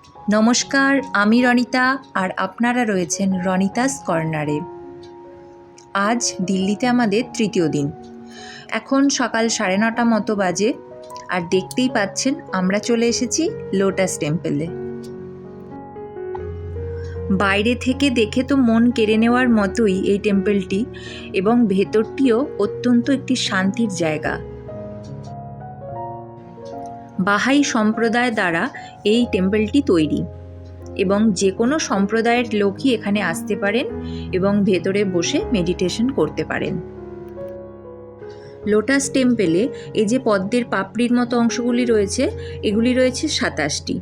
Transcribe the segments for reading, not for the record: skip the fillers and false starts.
নমস্কার, আমি রনিতা আর আপনারা রয়েছেন রনিতাস কর্নারে। আজ দিল্লিতে আমাদের তৃতীয় দিন। এখন সকাল 9:30 মতো বাজে, আর দেখতেই পাচ্ছেন আমরা চলে এসেছি লোটাস টেম্পলে। বাইরে থেকে দেখে তো মন কেড়ে নেওয়ার মতোই এই টেম্পলটি, এবং ভেতরটিও অত্যন্ত একটি শান্তির জায়গা। বাহাই সম্প্রদায় দ্বারা এই টেম্পলটি তৈরি, এবং যে কোনো সম্প্রদায়ের লোকই এখানে আসতে পারেন এবং ভেতরে বসে মেডিটেশন করতে পারেন। লোটাস টেম্পলে এই যে পদ্মের পাপড়ির মতো অংশগুলি রয়েছে, এগুলি রয়েছে 27টি,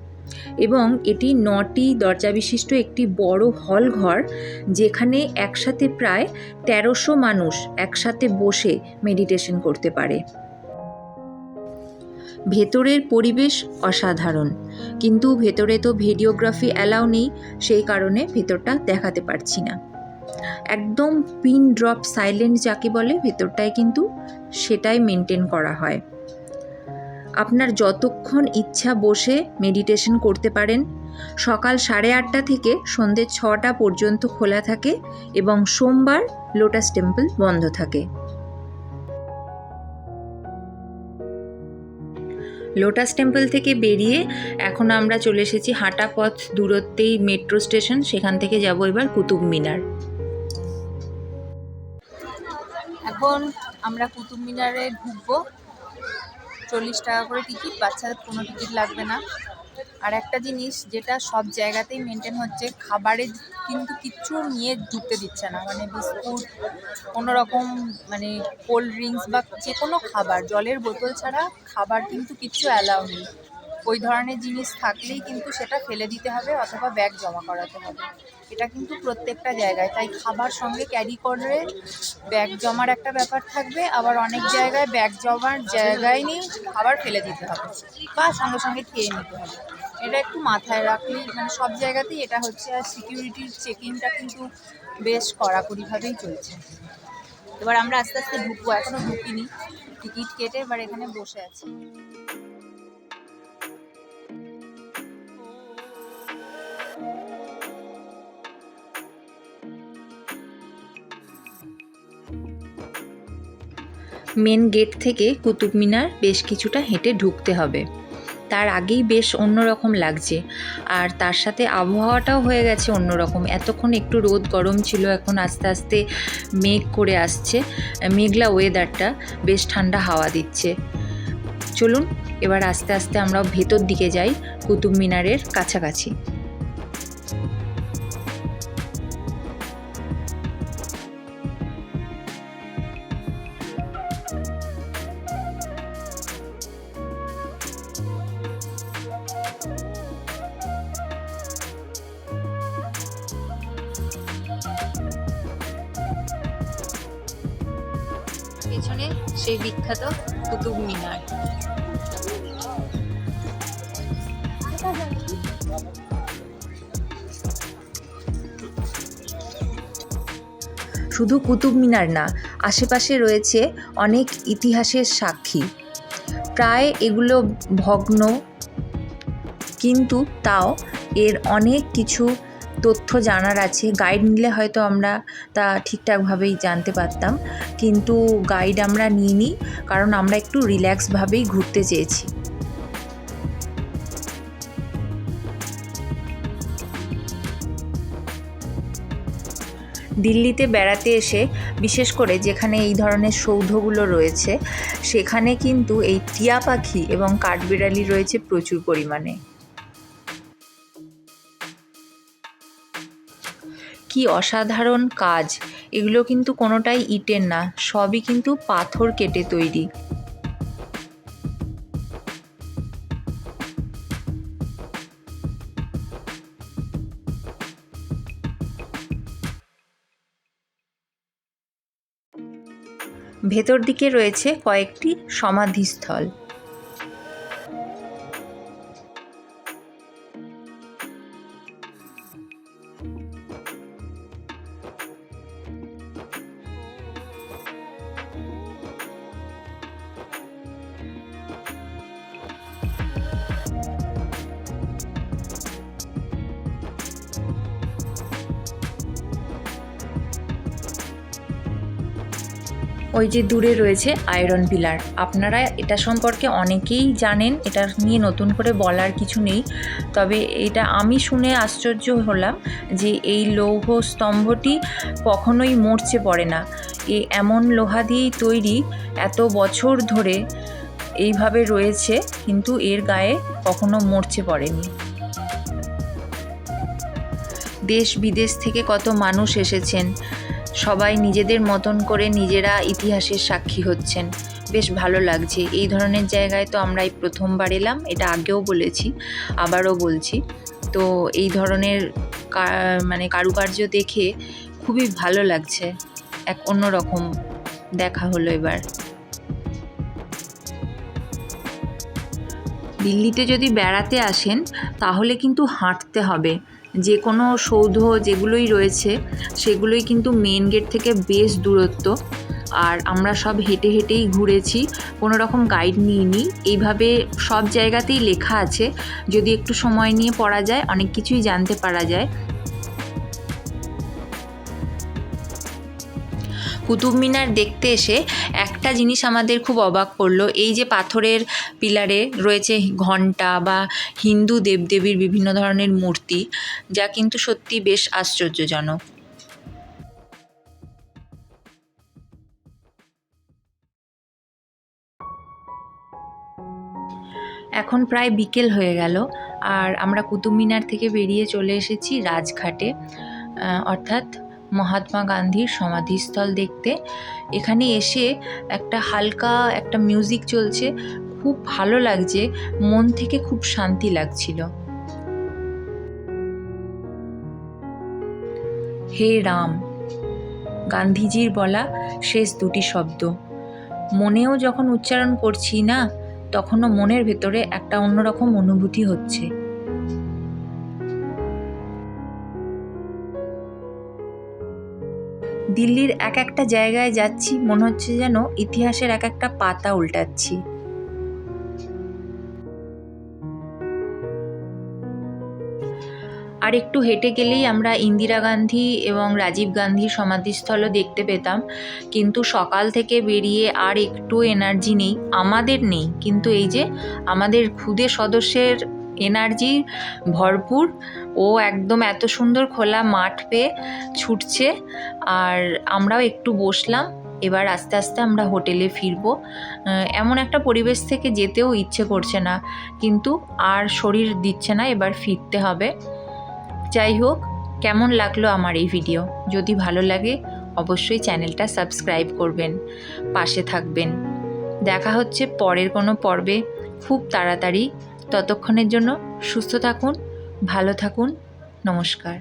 এবং এটি 9টি দরজা বিশিষ্ট একটি বড় হল ঘর, যেখানে একসাথে প্রায় 1300 মানুষ একসাথে বসে মেডিটেশন করতে পারে। ভেতরের পরিবেশ অসাধারণ, কিন্তু ভেতরে তো ভিডিওগ্রাফি অ্যালাউ নেই, সেই কারণে ভেতরটা দেখাতে পারছি না। একদম পিন ড্রপ সাইলেন্ট যাকে বলে ভেতরটায়, কিন্তু সেটাই মেনটেন করা হয়। আপনার যতক্ষণ ইচ্ছা বসে মেডিটেশন করতে পারেন। সকাল 8:30 থেকে সন্ধ্যে 6টা পর্যন্ত খোলা থাকে, এবং সোমবার লোটাস টেম্পল বন্ধ থাকে। লোটাস টেম্পল থেকে বেরিয়ে এখন আমরা চলে এসেছি হাঁটা পথ দূরত্বেই মেট্রো স্টেশন, সেখান থেকে যাব এবার কুতুব মিনার। এখন আমরা কুতুব মিনারে ঢুকবো। 40 টাকা করে টিকিট, বাচ্চাদের কোনো টিকিট লাগবে না। আর একটা জিনিস যেটা সব জায়গাতেই মেনটেন হচ্ছে, খাবারের কিন্তু কিচ্ছু নিয়ে ঢুকতে দিচ্ছে না, মানে বিস্কুট, কোনো রকম মানে কোল্ড ড্রিঙ্কস বা যে কোনো খাবার, জলের বোতল ছাড়া খাবার কিন্তু কিচ্ছু অ্যালাউ নেই। ওই ধরনের জিনিস থাকলেই কিন্তু সেটা ফেলে দিতে হবে অথবা ব্যাগ জমা করাতে হবে। এটা কিন্তু প্রত্যেকটা জায়গায়, তাই খাবার সঙ্গে ক্যারি করে ব্যাগ জমার একটা ব্যাপার থাকবে, আবার অনেক জায়গায় ব্যাগ জমার জায়গায় নেই, খাবার ফেলে দিতে হবে বা সঙ্গে সঙ্গে খেয়ে নিতে হবে। এটা একটু মাথায় রাখলেই, মানে সব জায়গাতেই এটা হচ্ছে। আর সিকিউরিটির চেকিংটা কিন্তু বেশ কড়াকড়িভাবেই চলছে। এবার আমরা আস্তে আস্তে ঢুকবো, এখনও ঢুকিনি, টিকিট কেটে এবার এখানে বসে আছি। মেন গেট থেকে কুতুব মিনার বেশ কিছুটা হেঁটে ঢুকতে হবে। তার আগেই বেশ অন্যরকম লাগছে, আর তার সাথে আবহাওয়াটাও হয়ে গেছে অন্যরকম। এতক্ষণ একটু রোদ গরম ছিল, এখন আস্তে আস্তে মেঘ করে আসছে, মেঘলা ওয়েদারটা, বেশ ঠান্ডা হাওয়া দিচ্ছে। চলুন এবার আস্তে আস্তে আমরা ভেতর দিকে যাই, কুতুব মিনারের কাছাকাছি। পেছনে সেই বিখ্যাত কুতুব মিনার। শুধু কুতুব মিনার না, আশেপাশে রয়েছে অনেক ইতিহাসের সাক্ষী। প্রায় এগুলো ভগ্ন, কিন্তু তাও এর অনেক কিছু তথ্য জানার আছে। গাইড নিলে হয়তো আমরা তা ঠিকঠাকভাবেই জানতে পারতাম, কিন্তু গাইড আমরা নিইনি, কারণ আমরা একটু রিল্যাক্সভাবেই ঘুরতে চেয়েছি। দিল্লিতে বেড়াতে এসে, বিশেষ করে যেখানে এই ধরনের সৌধগুলো রয়েছে, সেখানে কিন্তু এই টিয়া পাখি এবং কাঠবিড়ালি রয়েছে প্রচুর পরিমাণে। কি অসাধারণ কাজ! এগুলো কিন্তু কোনোটাই ইটের না, সবই কিন্তু পাথর কেটে তৈরি। ভেতর দিকে রয়েছে কয়েকটি সমাধিস্থল। ওই যে দূরে রয়েছে আয়রন পিলার, আপনারা এটা সম্পর্কে অনেকেই জানেন, এটা নিয়ে নতুন করে বলার কিছু নেই। তবে এটা আমি শুনে আশ্চর্য হলাম যে এই লৌহ স্তম্ভটি কখনোই মরচে পড়ে না। এমন লোহা দিয়েই তৈরি, এত বছর ধরে এইভাবে রয়েছে, কিন্তু এর গায়ে কখনো মরচে পড়েনি। দেশ বিদেশ থেকে কত মানুষ এসেছেন, সবাই নিজেদের মতন করে নিজেরা ইতিহাসের সাক্ষী হচ্ছেন। বেশ ভালো লাগছে। এই ধরনের জায়গায় তো আমরা এই প্রথমবার এলাম, এটা আগেও বলেছি, আবারও বলছি। তো এই ধরনের মানে কারুকার্য দেখে খুবই ভালো লাগছে, এক অন্যরকম দেখা হলো এবার। দিল্লিতে যদি বেড়াতে আসেন তাহলে কিন্তু হাঁটতে হবে। যে কোনো সৌধ যেগুলোই রয়েছে সেগুলোই কিন্তু মেন গেট থেকে বেশ দূরত্ব, আর আমরা সব হেঁটে হেঁটেই ঘুরেছি, কোনো রকম গাইড নিইনি। এইভাবে সব জায়গাতেই লেখা আছে, যদি একটু সময় নিয়ে পড়া যায় অনেক কিছুই জানতে পারা যায়। কুতুব মিনার দেখতে এসে একটা জিনিস আমাদের খুব অবাক করলো, এই যে পাথরের পিলারে রয়েছে ঘণ্টা বা হিন্দু দেবদেবীর বিভিন্ন ধরনের মূর্তি, যা কিন্তু সত্যি বেশ আশ্চর্যজনক। এখন প্রায় বিকেল হয়ে গেল, আর আমরা কুতুব মিনার থেকে বেরিয়ে চলে এসেছি রাজঘাটে, অর্থাৎ মহাত্মা গান্ধীর সমাধিস্থল দেখতে। এখানে এসে একটা হালকা একটা মিউজিক চলছে, খুব ভালো লাগছে, মন থেকে খুব শান্তি লাগছিল। হে রাম, গান্ধীজির বলা শেষ দুটি শব্দ মনেও যখন উচ্চারণ করছি না, তখনও মনের ভেতরে একটা অন্যরকম অনুভূতি হচ্ছে। দিল্লির এক একটা জায়গায় যাচ্ছি, মনে হচ্ছে যেন ইতিহাসের এক একটা পাতা উল্টাচ্ছি। আর একটু হেঁটে গেলেই আমরা ইন্দিরা গান্ধী এবং রাজীব গান্ধীর সমাধিস্থলও দেখতে পেতাম, কিন্তু সকাল থেকে বেরিয়ে আর একটু এনার্জি নেই, আমাদের নেই, কিন্তু এই যে আমাদের খুদে সদস্যের এনার্জি ভরপুর। ও একদম এত সুন্দর খোলা মাঠ পেয়ে ছুটছে, আর আমরাও একটু বসলাম। এবার আস্তে আস্তে আমরা হোটেলে ফিরবো। এমন একটা পরিবেশ থেকে যেতেও ইচ্ছে করছে না, কিন্তু আর শরীর দিচ্ছে না, এবার ফিরতে হবে। যাই হোক, কেমন লাগলো আমার এই ভিডিও? যদি ভালো লাগে অবশ্যই চ্যানেলটা সাবস্ক্রাইব করবেন, পাশে থাকবেন। দেখা হচ্ছে পরের কোনো পর্বে খুব তাড়াতাড়ি। ততক্ষণের জন্য সুস্থ থাকুন, ভালো থাকুন, নমস্কার।